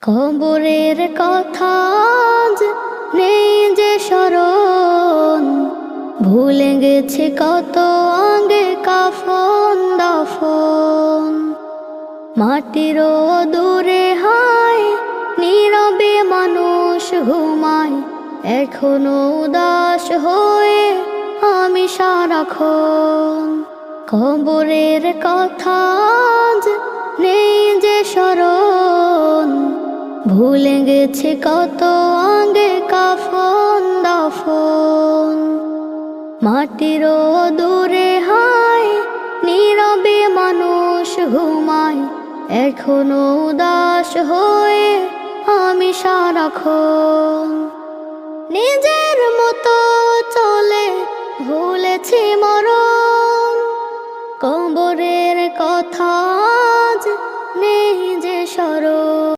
কবরের কথা আজ নেই যে স্মরণ, ভুলে গেছে কত আগে কাফন দাফন। মাটিরও দূরে হায় নীরবে মানুষ ঘুমায়, এখনো উদাস হয়ে আমি সারাক্ষণ। কবরের কথা আজ নেই যে স্মরণ, ভুলে গেছে কত আগে কাফন দাফন। মাটিরও দূরে হায় নীরবে মানুষ ঘুমায়, এখনো উদাস হয়ে আমি সারাক্ষণ। নিজের মতো চলে ভুলেছি মরণ, কবরের কথা আজ নেই যে স্মরণ।